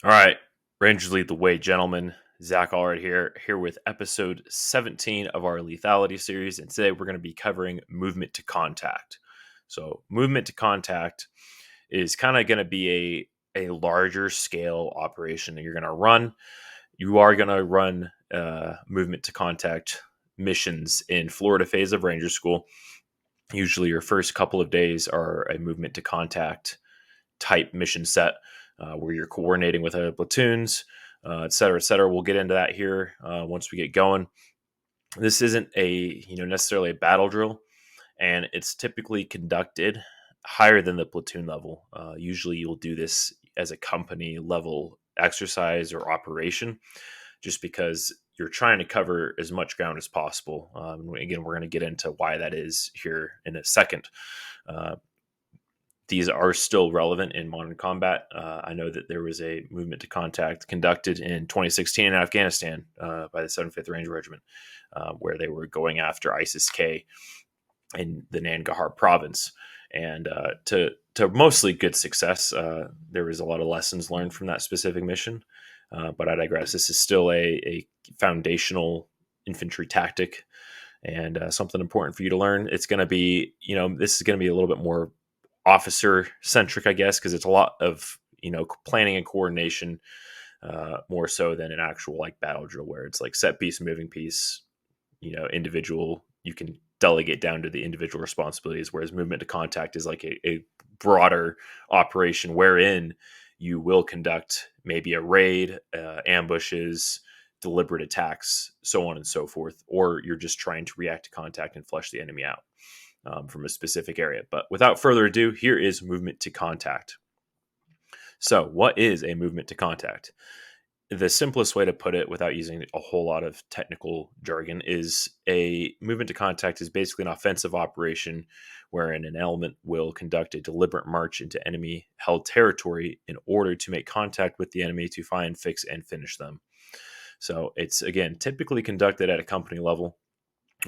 All right, Rangers lead the way, gentlemen. Zach Allred here with episode 17 of our Lethality series, and today we're going to be covering movement to contact. So, movement to contact is kind of going to be a larger scale operation that you're going to run. You are going to run movement to contact missions in Florida phase of Ranger School. Usually, your first couple of days are a movement to contact type mission set where you're coordinating with other platoons, et cetera, et cetera. We'll get into that here once we get going. This isn't necessarily a battle drill, and it's typically conducted higher than the platoon level. Usually, you'll do this as a company level exercise or operation, just because you're trying to cover as much ground as possible. Again, we're going to get into why that is here in a second. These are still relevant in modern combat. I know that there was a movement to contact conducted in 2016 in Afghanistan by the 75th Ranger Regiment, where they were going after ISIS-K in the Nangarhar province. And to mostly good success, there was a lot of lessons learned from that specific mission. But I digress. This is still a foundational infantry tactic and something important for you to learn. It's going to be, this is going to be a little bit more officer centric, I guess, because it's a lot of planning and coordination more so than an actual like battle drill where it's like set piece, moving piece, individual. You can delegate down to the individual responsibilities, whereas movement to contact is like a broader operation wherein you will conduct maybe a raid, ambushes, deliberate attacks, so on and so forth, or you're just trying to react to contact and flush the enemy out from a specific area. But without further ado, here is movement to contact. So, what is a movement to contact? The simplest way to put it, without using a whole lot of technical jargon, is a movement to contact is basically an offensive operation wherein an element will conduct a deliberate march into enemy held territory in order to make contact with the enemy to find, fix, and finish them. So it's, again, typically conducted at a company level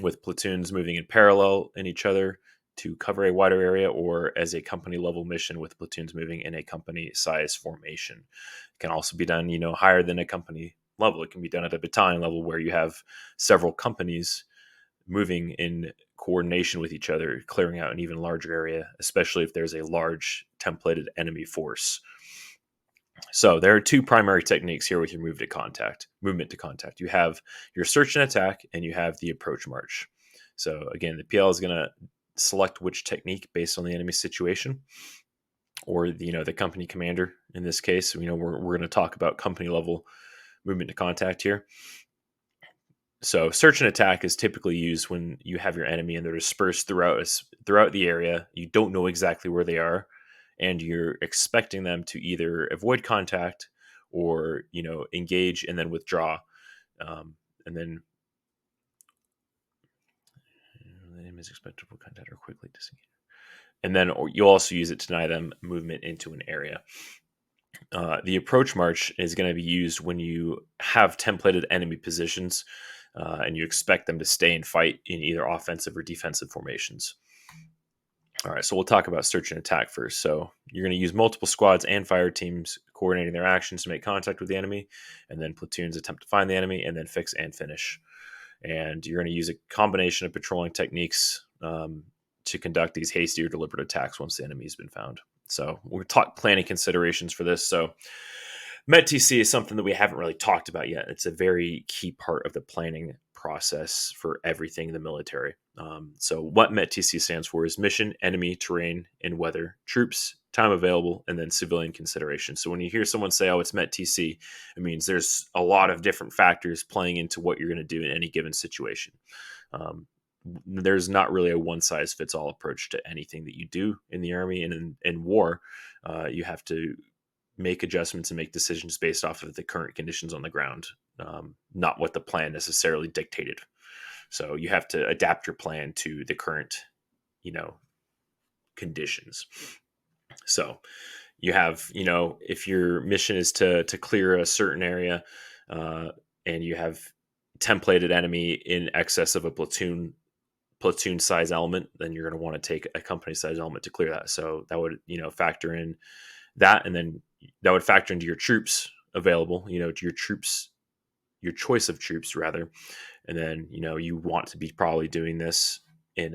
with platoons moving in parallel in each other to cover a wider area, or as a company level mission with platoons moving in a company size formation. It can also be done, higher than a company level. It can be done at a battalion level where you have several companies moving in coordination with each other, clearing out an even larger area, especially if there's a large templated enemy force. So there are two primary techniques here with your movement to contact. You have your search and attack, and you have the approach march. So again, the PL is going to select which technique based on the enemy situation, or the company commander in this case. We're going to talk about company level movement to contact here. So search and attack is typically used when you have your enemy and they're dispersed throughout the area. You don't know exactly where they are, and you're expecting them to either avoid contact or engage and then withdraw, and then the name is expected to contact or quickly disengage. And then you'll also use it to deny them movement into an area. The approach march is going to be used when you have templated enemy positions and you expect them to stay and fight in either offensive or defensive formations. All right, so we'll talk about search and attack first. So you're going to use multiple squads and fire teams coordinating their actions to make contact with the enemy, and then platoons attempt to find the enemy, and then fix and finish. And you're going to use a combination of patrolling techniques to conduct these hasty or deliberate attacks once the enemy has been found. So we'll talk planning considerations for this. So METTC is something that we haven't really talked about yet. It's a very key part of the planning process for everything in the military. So what METTC stands for is mission, enemy, terrain, and weather, troops, time available, and then civilian consideration. So when you hear someone say, oh, it's METTC, it means there's a lot of different factors playing into what you're going to do in any given situation. There's not really a one-size-fits-all approach to anything that you do in the Army, and in war, you have to make adjustments and make decisions based off of the current conditions on the ground, not what the plan necessarily dictated. So you have to adapt your plan to the current, conditions. So you have, if your mission is to clear a certain area, and you have templated enemy in excess of a platoon size element, then you're going to want to take a company size element to clear that. So that would, factor in that, and then that would factor into your troops available, to your choice of troops rather. And then, you want to be probably doing this in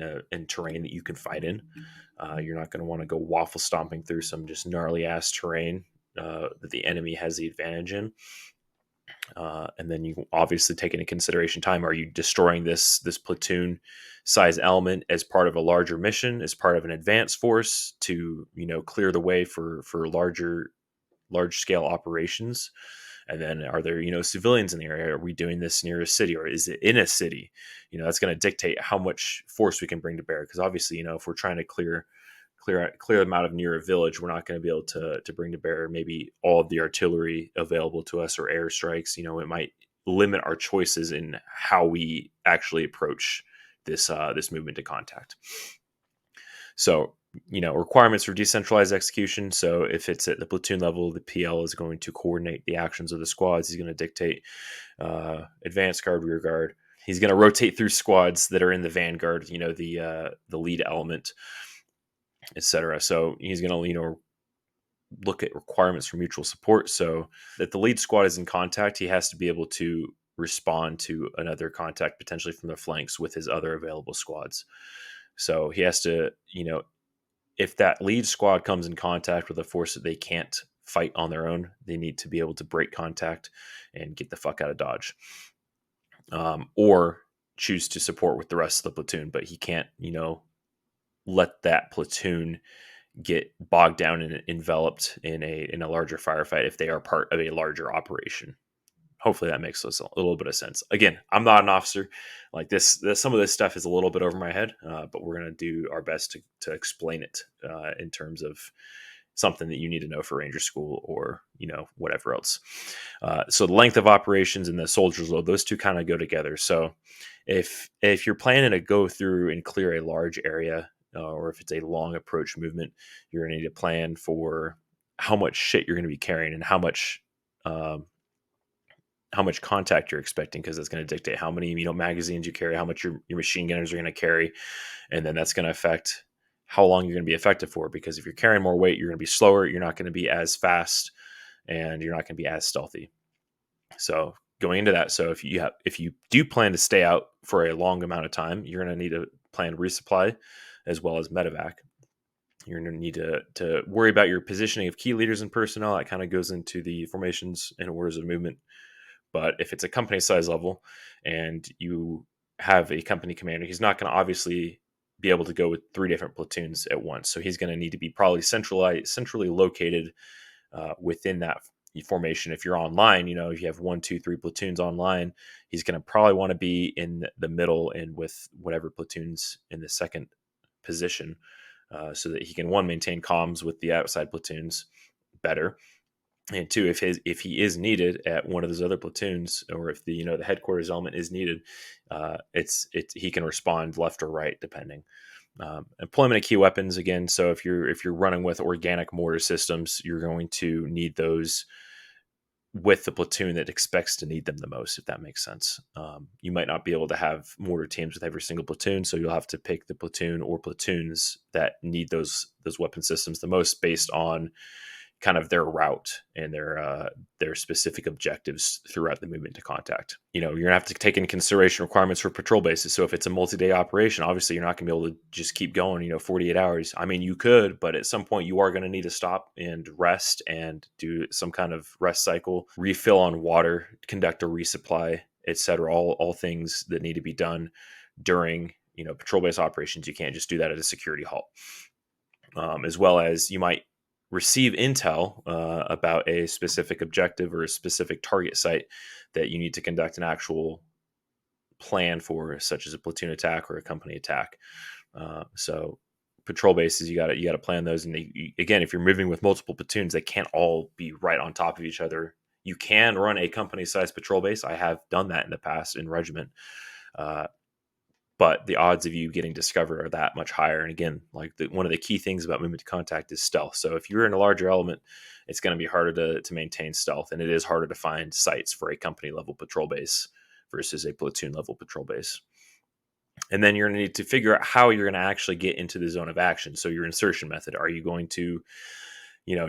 terrain that you can fight in. You're not going to want to go waffle stomping through some just gnarly ass terrain that the enemy has the advantage in. And then you obviously take into consideration time. Are you destroying this platoon size element as part of a larger mission, as part of an advance force to clear the way for large scale operations? And then are there civilians in the area? Are we doing this near a city, or is it in a city? That's going to dictate how much force we can bring to bear. Because obviously, if we're trying to clear them out of near a village, we're not going to be able to bring to bear maybe all of the artillery available to us or airstrikes. It might limit our choices in how we actually approach this movement to contact. So, requirements for decentralized execution. So if it's at the platoon level, the PL is going to coordinate the actions of the squads. He's going to dictate advance guard, rear guard. He's going to rotate through squads that are in the vanguard, the lead element, etc. So he's going to, look at requirements for mutual support. So that the lead squad is in contact, he has to be able to respond to another contact potentially from the flanks with his other available squads. So he has to, if that lead squad comes in contact with a force that they can't fight on their own, they need to be able to break contact and get the fuck out of Dodge. Or choose to support with the rest of the platoon, but he can't, let that platoon get bogged down and enveloped in a larger firefight if they are part of a larger operation. Hopefully that makes us a little bit of sense. Again, I'm not an officer. Like this some of this stuff is a little bit over my head, but we're going to do our best to explain it in terms of something that you need to know for Ranger School or whatever else. So the length of operations and the soldier's load, those two kind of go together. So if you're planning to go through and clear a large area, or if it's a long approach movement, you're going to need to plan for how much shit you're going to be carrying and how much contact you're expecting, because that's going to dictate how many magazines you carry, how much your machine gunners are going to carry, and then that's going to affect how long you're going to be effective for. Because if you're carrying more weight, you're going to be slower, you're not going to be as fast, and you're not going to be as stealthy. So going into that, so if you do plan to stay out for a long amount of time, you're going to need to plan resupply as well as medevac. You're going to need to worry about your positioning of key leaders and personnel. That kind of goes into the formations and orders of movement. But if it's a company size level and you have a company commander, he's not going to obviously be able to go with 3 different platoons at once. So he's going to need to be probably centrally located within that formation. If you're online, if you have 1, 2, 3 platoons online, he's going to probably want to be in the middle and with whatever platoons in the second position, so that he can, 1, maintain comms with the outside platoons better, and 2, if he is needed at one of those other platoons, or if the the headquarters element is needed, he can respond left or right depending. Employment of key weapons again. So if you're running with organic mortar systems, you're going to need those with the platoon that expects to need them the most, if that makes sense. You might not be able to have mortar teams with every single platoon, so you'll have to pick the platoon or platoons that need those weapon systems the most based on kind of their route and their specific objectives throughout the movement to contact. You're gonna have to take into consideration requirements for patrol bases. So if it's a multi-day operation, obviously you're not gonna be able to just keep going 48 hours. I mean, you could, but at some point you are going to need to stop and rest and do some kind of rest cycle, refill on water, conduct a resupply, etc. All things that need to be done during patrol base operations. You can't just do that at a security halt. As well as you might receive intel about a specific objective or a specific target site that you need to conduct an actual plan for, such as a platoon attack or a company attack. So patrol bases, you got to plan those. And again, if you're moving with multiple platoons, they can't all be right on top of each other. You can run a company-sized patrol base. I have done that in the past in regiment. But the odds of you getting discovered are that much higher. And again, like one of the key things about movement to contact is stealth. So if you're in a larger element, it's going to be harder to maintain stealth, and it is harder to find sites for a company level patrol base versus a platoon level patrol base. And then you're going to need to figure out how you're going to actually get into the zone of action. So your insertion method, are you going to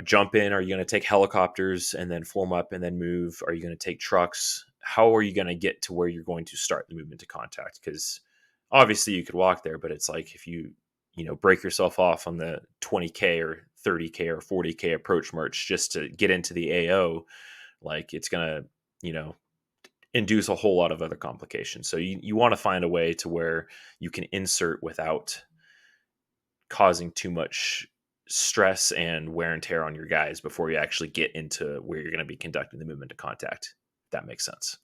jump in? Are you going to take helicopters and then form up and then move? Are you going to take trucks? How are you going to get to where you're going to start the movement to contact? Because obviously you could walk there, but it's like if you break yourself off on the 20K or 30K or 40K approach march just to get into the AO, like it's going to, induce a whole lot of other complications. So you want to find a way to where you can insert without causing too much stress and wear and tear on your guys before you actually get into where you're going to be conducting the movement to contact. If that makes sense.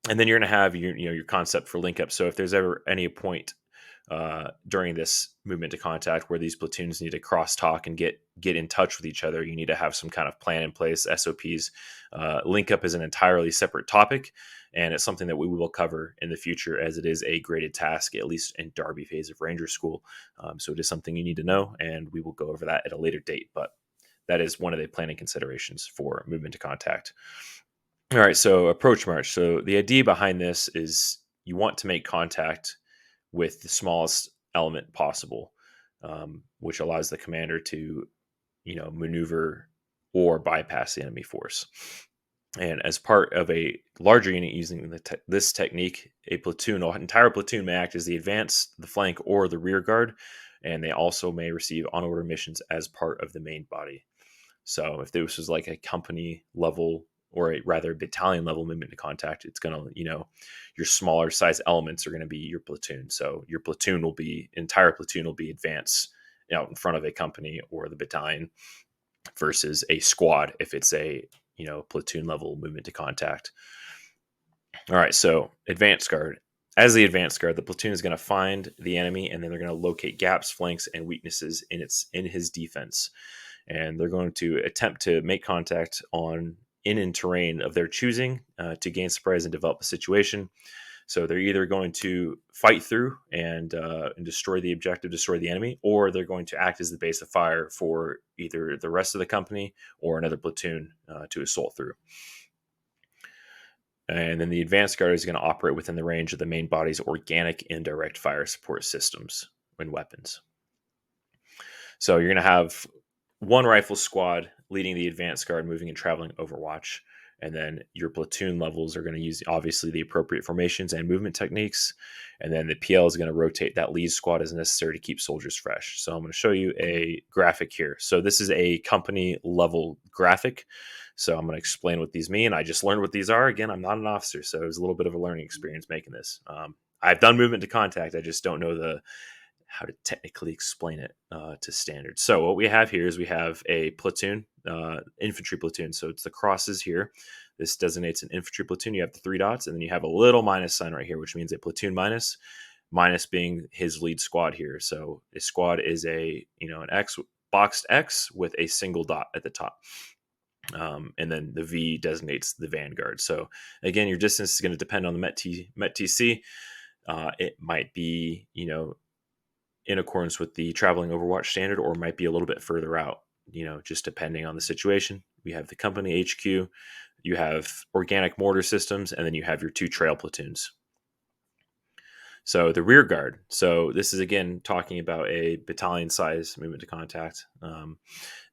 And then you're going to have your concept for link up. So if there's ever any point during this movement to contact where these platoons need to cross talk and get in touch with each other, you need to have some kind of plan in place, SOPs. Link up is an entirely separate topic, and it's something that we will cover in the future as it is a graded task, at least in Derby phase of Ranger School. So it is something you need to know, and we will go over that at a later date. But that is one of the planning considerations for movement to contact. All right, so approach march. So the idea behind this is you want to make contact with the smallest element possible, which allows the commander to, maneuver or bypass the enemy force. And as part of a larger unit using this technique, an entire platoon may act as the advance, the flank, or the rear guard, and they also may receive on-order missions as part of the main body. So if this was like a company level or rather battalion level movement to contact, it's going to, your smaller size elements are going to be your platoon. So your entire platoon will be advance out in front of a company or the battalion versus a squad if it's a, platoon level movement to contact. All right. So advanced guard. As the advanced guard, the platoon is going to find the enemy, and then they're going to locate gaps, flanks, and weaknesses in his defense. And they're going to attempt to make contact in terrain of their choosing to gain surprise and develop a situation. So they're either going to fight through and destroy the objective, destroy the enemy, or they're going to act as the base of fire for either the rest of the company or another platoon to assault through. And then the advanced guard is going to operate within the range of the main body's organic indirect fire support systems and weapons. So you're going to have one rifle squad leading the advanced guard, moving and traveling Overwatch. And then your platoon levels are going to use, obviously, the appropriate formations and movement techniques. And then the PL is going to rotate that lead squad as necessary to keep soldiers fresh. So I'm going to show you a graphic here. So this is a company level graphic. So I'm going to explain what these mean. I just learned what these are. Again, I'm not an officer, so it was a little bit of a learning experience making this. I've done movement to contact. I just don't know how to technically explain it to standards. So what we have here is we have a platoon, infantry platoon. So it's the crosses here. This designates an infantry platoon. You have the 3 dots, and then you have a little minus sign right here, which means a platoon minus being his lead squad here. So a squad is an boxed X with a single dot at the top. And then the V designates the vanguard. So again, your distance is going to depend on the MET TC. It might be, in accordance with the traveling Overwatch standard, or might be a little bit further out, just depending on the situation. We have the company HQ, you have organic mortar systems, and then you have your 2 trail platoons. So the rear guard. So this is, again, talking about a battalion size movement to contact.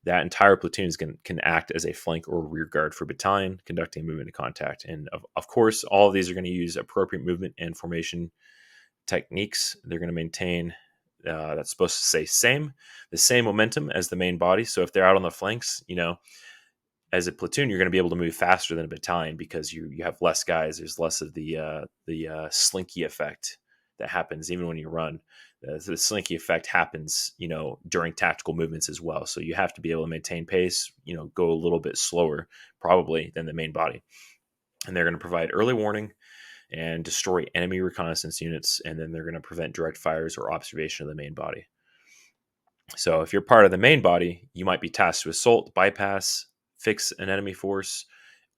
That entire platoon can act as a flank or rear guard for battalion conducting movement to contact. And of course, all of these are going to use appropriate movement and formation techniques. They're going to maintain that's supposed to say the same momentum as the main body. So if they're out on the flanks, as a platoon, you're going to be able to move faster than a battalion because you have less guys. There's less of the slinky effect that happens even when you run. The slinky effect happens, during tactical movements as well. So you have to be able to maintain pace, go a little bit slower probably than the main body. And they're going to provide early warning and destroy enemy reconnaissance units, and then they're going to prevent direct fires or observation of the main body. So if you're part of the main body, you might be tasked to assault, bypass, fix an enemy force,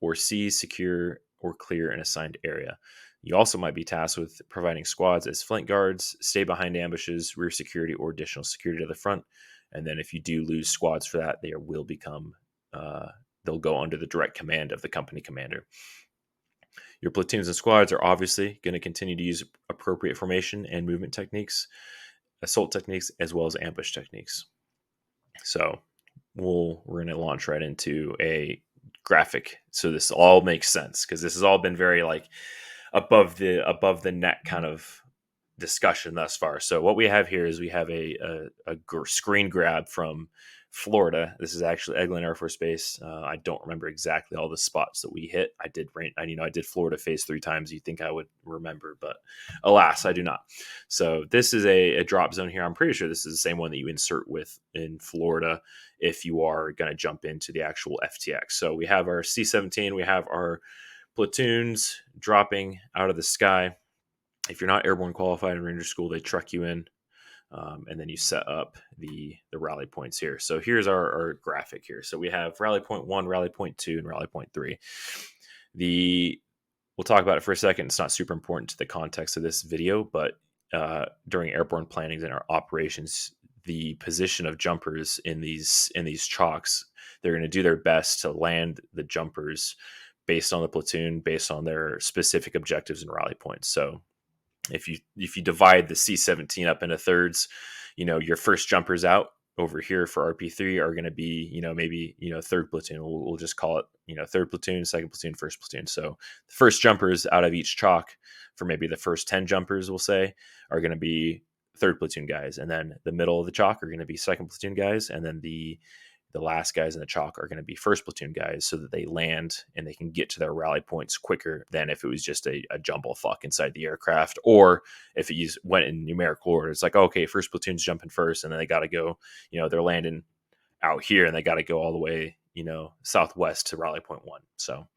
or seize, secure, or clear an assigned area. You also might be tasked with providing squads as flank guards, stay behind ambushes, rear security, or additional security to the front. And then if you do lose squads for that, they will become, they'll go under the direct command of the company commander. Your platoons and squads are obviously going to continue to use appropriate formation and movement techniques, assault techniques, as well as ambush techniques. So we're going to launch right into a graphic. So this all makes sense because this has all been very like above the net kind of discussion thus far. So what we have here is we have a screen grab from Florida. This is actually Eglin Air Force Base. I don't remember exactly all the spots that we hit. I did Florida phase 3 times. You think I would remember, but alas, I do not. So this is a drop zone here. I'm pretty sure this is the same one that you insert with in Florida if you are going to jump into the actual FTX. So we have our C-17. We have our platoons dropping out of the sky. If you're not airborne qualified in Ranger School, they truck you in, and then you set up the rally points here. So here's our graphic here. So we have rally point 1, rally point 2, and rally point 3. We'll talk about it for a second. It's not super important to the context of this video, but during airborne plannings and our operations, the position of jumpers in these chalks, they're going to do their best to land the jumpers based on the platoon, based on their specific objectives and rally points. So if you divide the C-17 up into thirds, your first jumpers out over here for RP3 are going to be, maybe, third platoon. We'll just call it, third platoon, second platoon, first platoon. So the first jumpers out of each chalk for maybe the first 10 jumpers, we'll say, are going to be third platoon guys. And then the middle of the chalk are going to be second platoon guys. And then the last guys in the chalk are going to be first platoon guys so that they land and they can get to their rally points quicker than if it was just a jumble fuck inside the aircraft, or if it went in numerical order. It's like, okay, first platoon's jumping first, and then they got to go, they're landing out here and they got to go all the way, southwest to rally point 1. So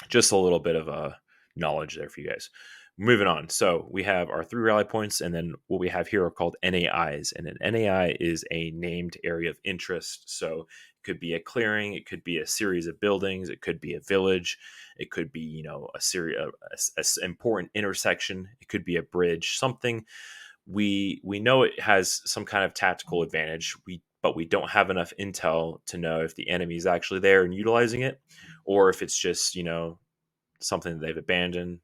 just a little bit of knowledge there for you guys. Moving on. So we have our 3 rally points, and then what we have here are called NAIs. And an NAI is a named area of interest. So it could be a clearing, it could be a series of buildings, it could be a village, it could be, a series of a important intersection, it could be a bridge, something we know it has some kind of tactical advantage. But we don't have enough intel to know if the enemy is actually there and utilizing it, or if it's just, something that they've abandoned,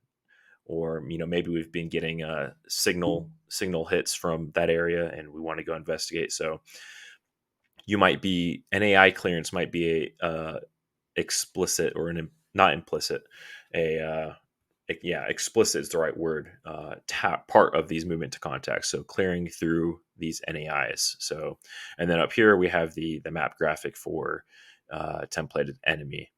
or maybe we've been getting signal hits from that area and we want to go investigate. So you might be an AI clearance might be a explicit or not implicit, explicit is the right word, part of these movement to contact. So clearing through these NAIs. So, and then up here we have the map graphic for templated enemy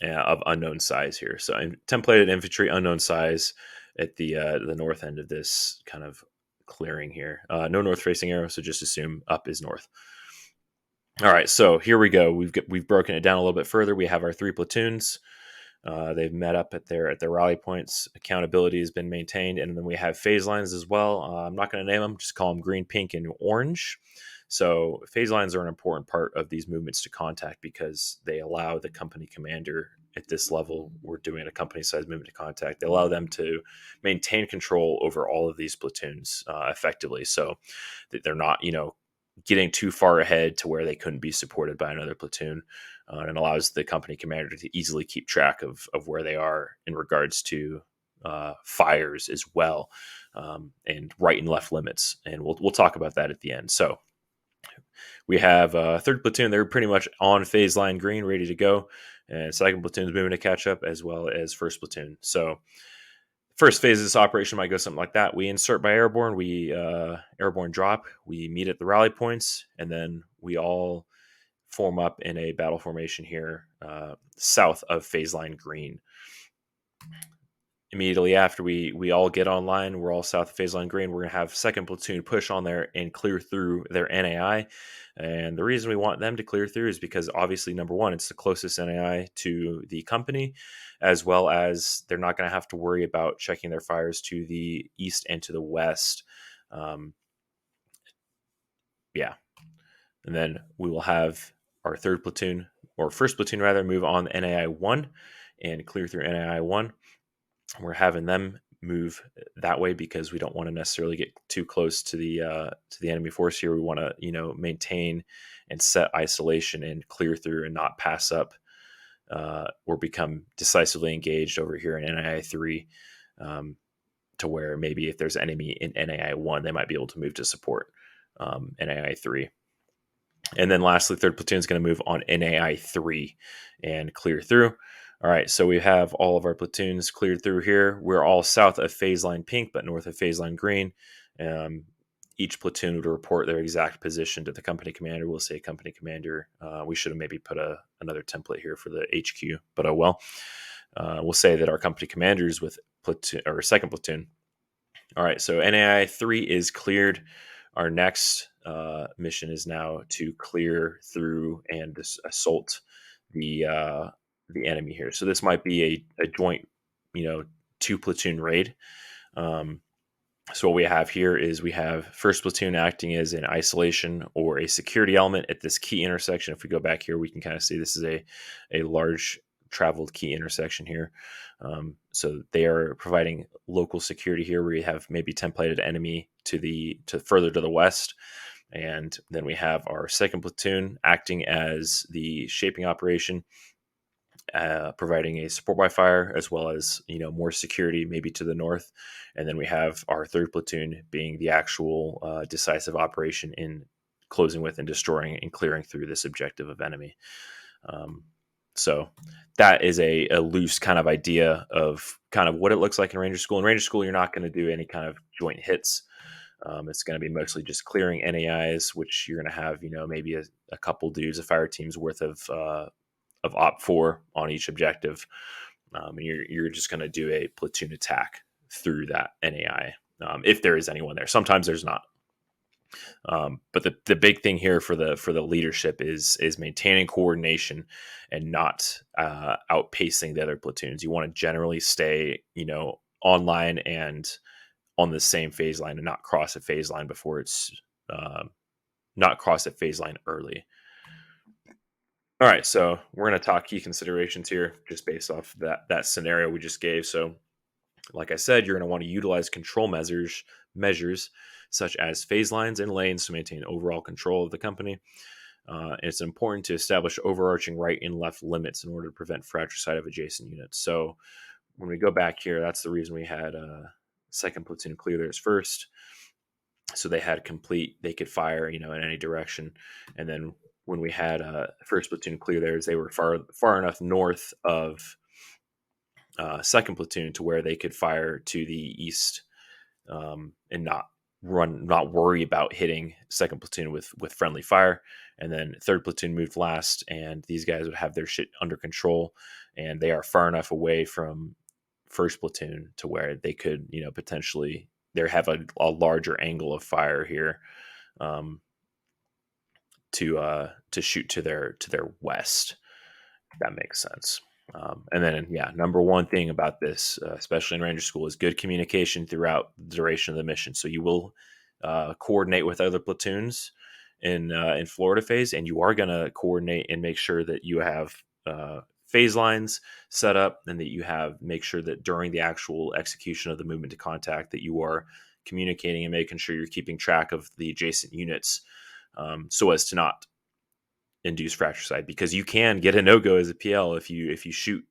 of unknown size here. So templated infantry, unknown size at the north end of this kind of clearing here. No north facing arrow, so just assume up is north. All right, so here we go. We've broken it down a little bit further. We have our 3 platoons. They've met up at their rally points. Accountability has been maintained, and then we have phase lines as well. I'm not going to name them; just call them green, pink, and orange. So phase lines are an important part of these movements to contact because they allow the company commander at this level, we're doing a company size movement to contact, they allow them to maintain control over all of these platoons effectively. So that they're not, getting too far ahead to where they couldn't be supported by another platoon, and allows the company commander to easily keep track of where they are in regards to fires as well, and right and left limits. And we'll talk about that at the end. So we have third platoon. They're pretty much on phase line green, ready to go. And second platoon is moving to catch up, as well as first platoon. So first phase of this operation might go something like that. We insert by airborne. We airborne drop. We meet at the rally points, and then we all form up in a battle formation here south of phase line green. Immediately after we all get online, we're all south of phase line green. We're going to have second platoon push on there and clear through their NAI. And the reason we want them to clear through is because obviously, number one, it's the closest NAI to the company, as well as they're not going to have to worry about checking their fires to the east and to the west. And then we will have our third platoon, or first platoon rather, move on the NAI 1 and clear through NAI 1. We're having them move that way because we don't want to necessarily get too close to the enemy force here. We want to maintain and set isolation and clear through and not pass up or become decisively engaged over here in NAI 3, to where maybe if there's enemy in NAI 1, they might be able to move to support NAI 3. And then lastly, third platoon is going to move on NAI 3 and clear through. All right, so we have all of our platoons cleared through here. We're all south of phase line pink, but north of phase line green. Each platoon would report their exact position to the company commander. We'll say company commander. We should have maybe put another template here for the HQ, but oh well. We'll say that our company commander is with platoon or second platoon. All right, so NAI 3 is cleared. Our next mission is now to clear through and assault the enemy here. So this might be a joint, 2 platoon raid. So what we have here is we have first platoon acting as an isolation or a security element at this key intersection. If we go back here, we can kind of see this is a large traveled key intersection here. So they are providing local security here where we have maybe templated enemy to further to the west. And then we have our second platoon acting as the shaping operation, providing a support by fire as well as more security maybe to the north. And then we have our third platoon being the actual decisive operation in closing with and destroying and clearing through this objective of enemy. So that is a loose kind of idea of kind of what it looks like in Ranger School. In Ranger School, you're not going to do any kind of joint hits. It's going to be mostly just clearing NAIs, which you're going to have, maybe a couple dudes, a fire team's worth of Op4 on each objective. And you're just going to do a platoon attack through that NAI if there is anyone there. Sometimes there's not. But the big thing here for the leadership is maintaining coordination and not outpacing the other platoons. You want to generally stay, online and on the same phase line and not cross a phase line before it's not cross a phase line early. All right, so we're going to talk key considerations here just based off that scenario we just gave. So like I said, you're going to want to utilize control measures such as phase lines and lanes to maintain overall control of the company. It's important to establish overarching right and left limits in order to prevent fratricide of adjacent units. So when we go back here, that's the reason we had second platoon clear theirs first. So they could fire, in any direction. And then when we had first platoon clear theirs, they were far enough north of second platoon to where they could fire to the east and not worry about hitting second platoon with friendly fire. And then third platoon moved last, and these guys would have their shit under control, and they are far enough away from first platoon to where they could, potentially they have a larger angle of fire here to shoot to their west. If that makes sense. And then, number one thing about this, especially in Ranger School, is good communication throughout the duration of the mission. So you will coordinate with other platoons in Florida phase, and you are going to coordinate and make sure that you have phase lines set up, and that make sure that during the actual execution of the movement to contact that you are communicating and making sure you're keeping track of the adjacent units, so as to not induce fratricide, because you can get a no-go as a PL if you shoot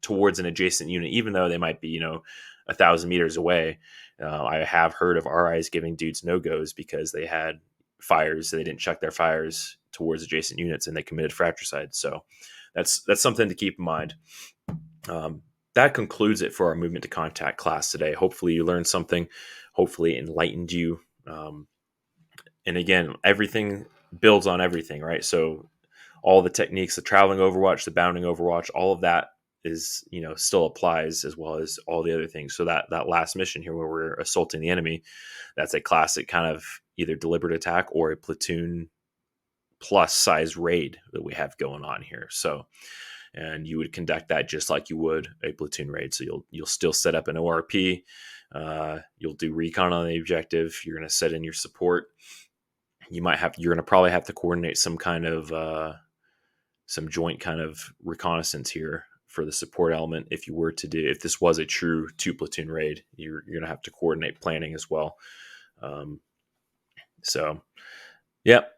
towards an adjacent unit, even though they might be 1,000 meters away. I have heard of RIs giving dudes no-goes because they had fires, so they didn't check their fires towards adjacent units and they committed fratricide. So that's something to keep in mind. That concludes it for our movement to contact class today. Hopefully you learned something. Hopefully it enlightened you. And again, everything builds on everything, right? So all the techniques, the traveling Overwatch, the bounding Overwatch, all of that is, still applies, as well as all the other things. So that last mission here where we're assaulting the enemy, that's a classic kind of either deliberate attack or a platoon plus size raid that we have going on here. So, and you would conduct that just like you would a platoon raid. So you'll still set up an ORP. You'll do recon on the objective. You're going to set in your support. You're going to probably have to coordinate some kind of some joint kind of reconnaissance here for the support element. If this was a true 2-platoon raid, you're going to have to coordinate planning as well. So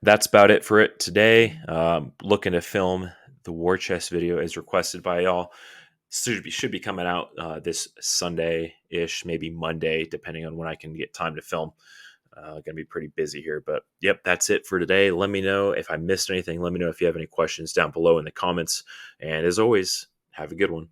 that's about it for it today. Looking to film the war chest video as requested by y'all. Should be coming out this Sunday-ish, maybe Monday, depending on when I can get time to film. Going to be pretty busy here. But yep, that's it for today. Let me know if I missed anything. Let me know if you have any questions down below in the comments. And as always, have a good one.